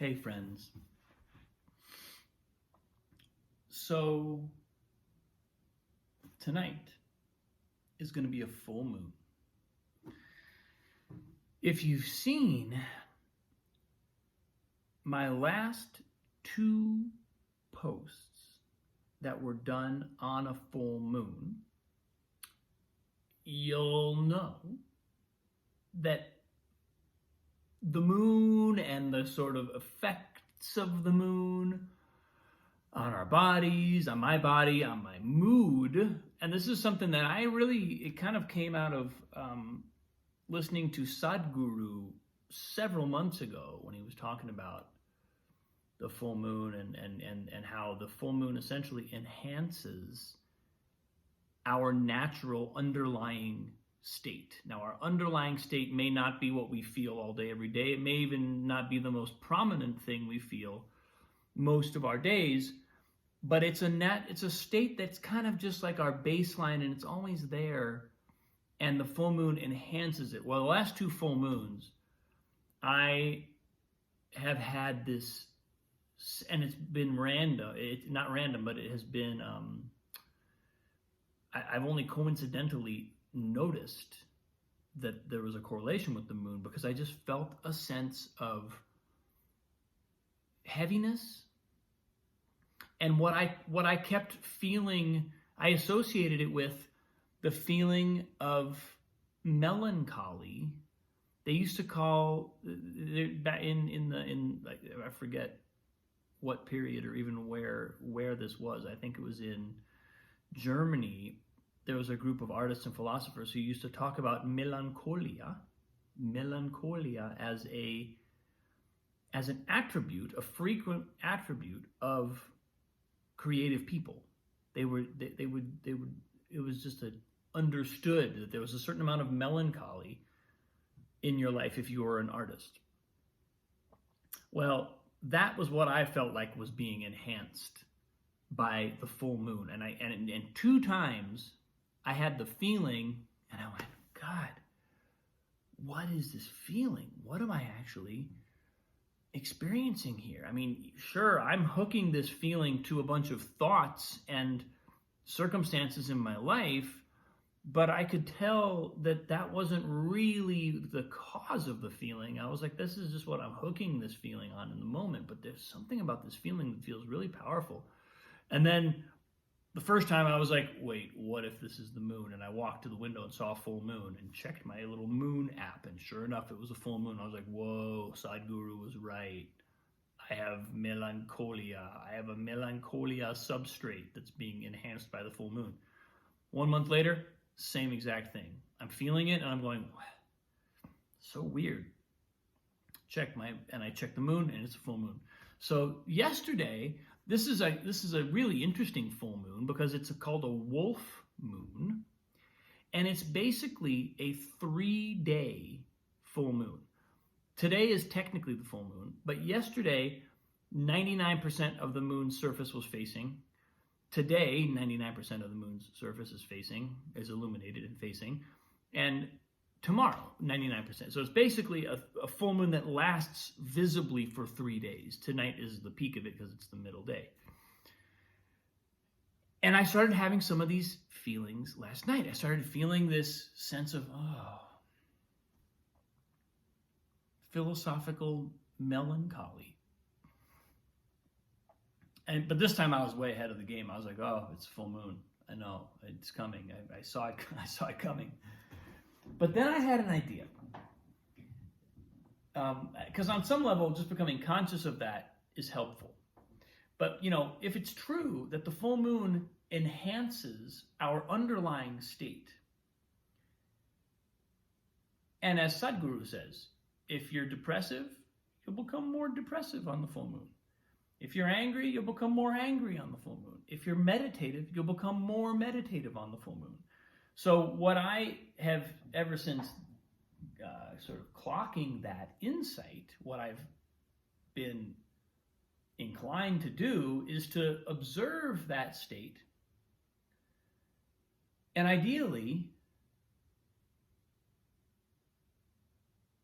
Hey friends. So tonight is going to be a full moon. If you've seen my last two posts that were done on a full moon, you'll know that the moon and the sort of effects of the moon on our bodies, on my body, on my mood, and this is something that it kind of came out of listening to Sadhguru several months ago when he was talking about the full moon and how the full moon essentially enhances our natural underlying state. Now, our underlying state may not be what we feel all day, every day. It may even not be the most prominent thing we feel most of our days, but it's a state that's kind of just like our baseline, and it's always there, and the full moon enhances it. Well, the last two full moons, I have had this, and it's been random. It's not random, but it has been, I've only coincidentally noticed that there was a correlation with the moon because I just felt a sense of heaviness. And what I kept feeling, I associated it with the feeling of melancholy. They used to call I forget what period or even where this was. I think it was in Germany. There was a group of artists and philosophers who used to talk about melancholia as an attribute, a frequent attribute of creative people. It was just understood that there was a certain amount of melancholy in your life if you were an artist. Well, that was what I felt like was being enhanced by the full moon. And two times I had the feeling, and I went, God, what is this feeling? What am I actually experiencing here? I mean, sure, I'm hooking this feeling to a bunch of thoughts and circumstances in my life, but I could tell that wasn't really the cause of the feeling. I was like, this is just what I'm hooking this feeling on in the moment, but there's something about this feeling that feels really powerful. And then the first time I was like, wait, what if this is the moon? And I walked to the window and saw a full moon and checked my little moon app. And sure enough, it was a full moon. I was like, whoa, Sadhguru was right. I have melancholia. I have a melancholia substrate that's being enhanced by the full moon. 1 month later, same exact thing. I'm feeling it and I'm going, so weird. I check the moon and it's a full moon. So yesterday, this is a really interesting full moon because it's called a wolf moon, and it's basically a 3-day full moon. Today is technically the full moon, but yesterday 99% of the moon's surface was facing. Today 99% of the moon's surface is illuminated and facing, and tomorrow 99%. So it's basically a full moon that lasts visibly for 3 days. Tonight is the peak of it because it's the middle day. And I started having some of these feelings last night. I started feeling this sense of philosophical melancholy. But this time I was way ahead of the game. I was like, oh, it's full moon. I know it's coming. I saw it coming. But then I had an idea. Because on some level, just becoming conscious of that is helpful. But, if it's true that the full moon enhances our underlying state, and as Sadhguru says, if you're depressive, you'll become more depressive on the full moon. If you're angry, you'll become more angry on the full moon. If you're meditative, you'll become more meditative on the full moon. So what I have ever since sort of clocking that insight, what I've been inclined to do is to observe that state and ideally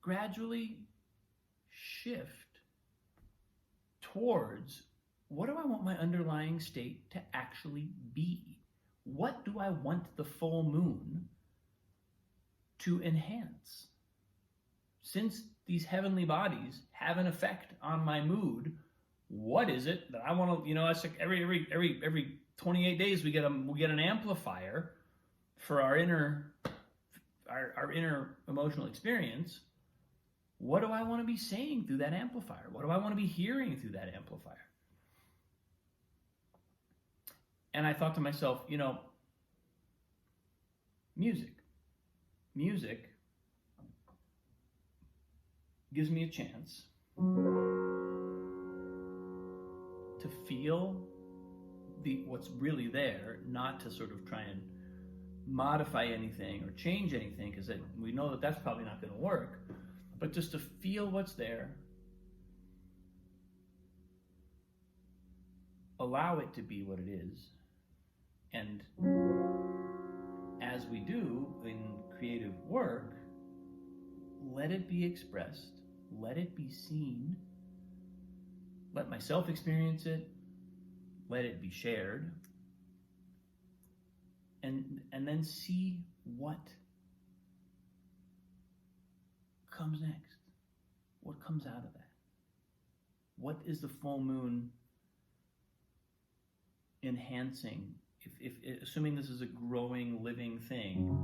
gradually shift towards what do I want my underlying state to actually be? What do I want the full moon to enhance? Since these heavenly bodies have an effect on my mood, what is it that I want to, it's like every 28 days we get an amplifier for our inner emotional experience. What do I want to be saying through that amplifier? What do I want to be hearing through that amplifier? And I thought to myself, music gives me a chance to feel what's really there, not to sort of try and modify anything or change anything, because we know that that's probably not going to work, but just to feel what's there, allow it to be what it is, and as we do in creative work, let it be expressed, let it be seen, let myself experience it, let it be shared, and then see what comes next. What comes out of that? What is the full moon enhancing? If assuming this is a growing, living thing,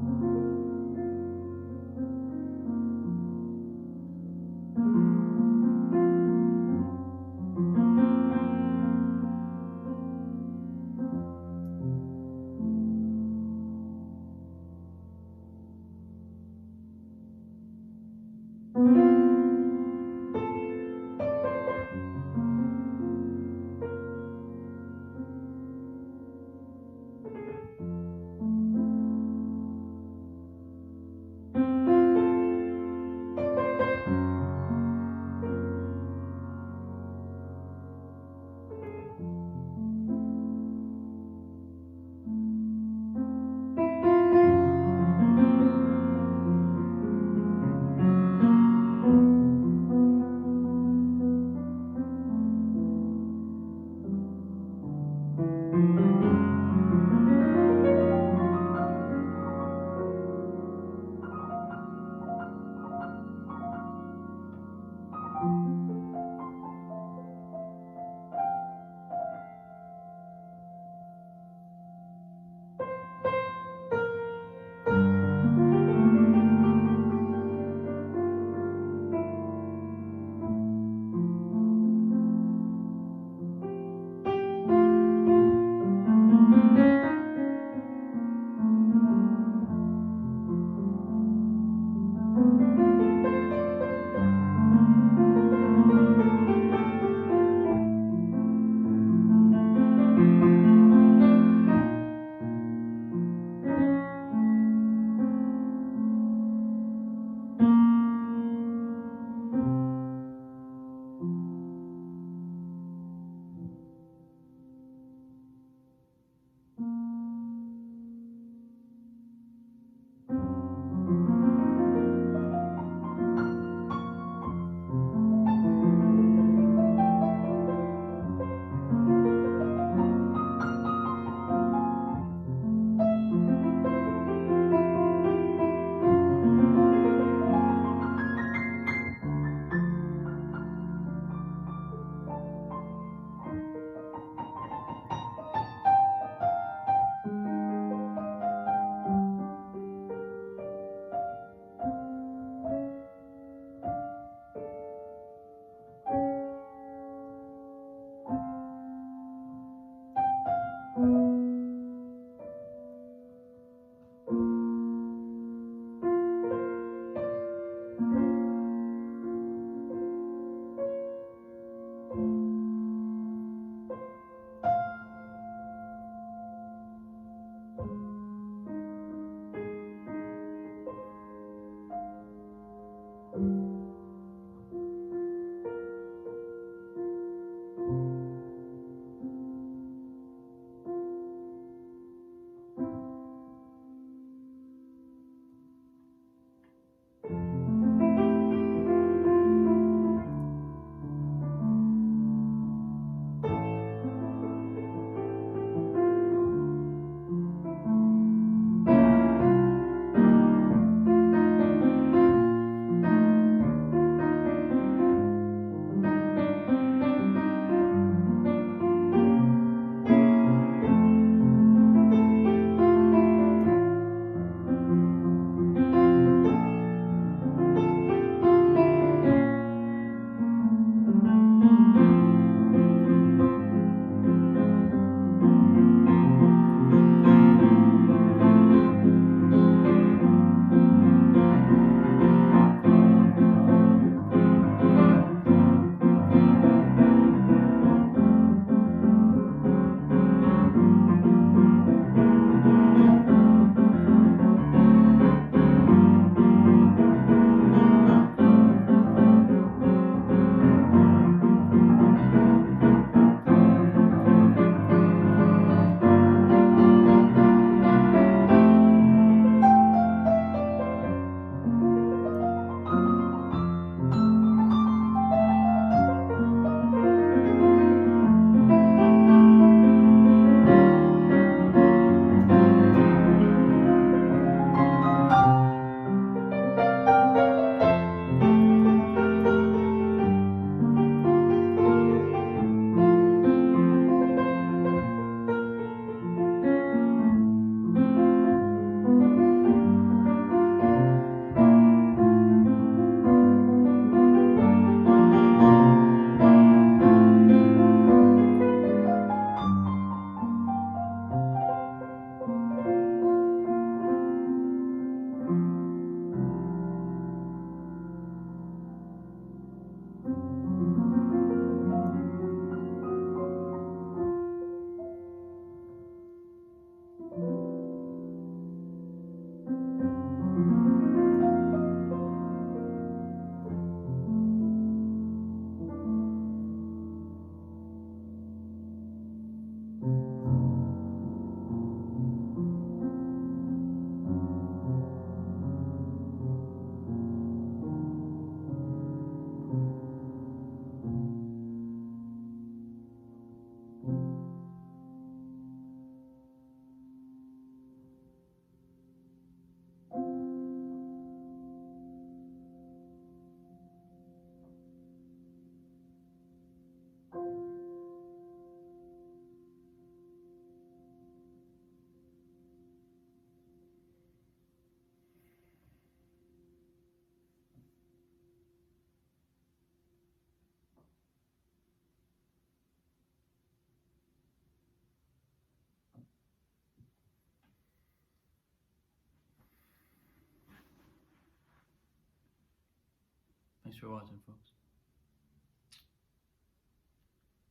Thanks for watching, folks.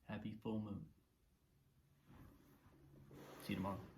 Happy full moon. See you tomorrow.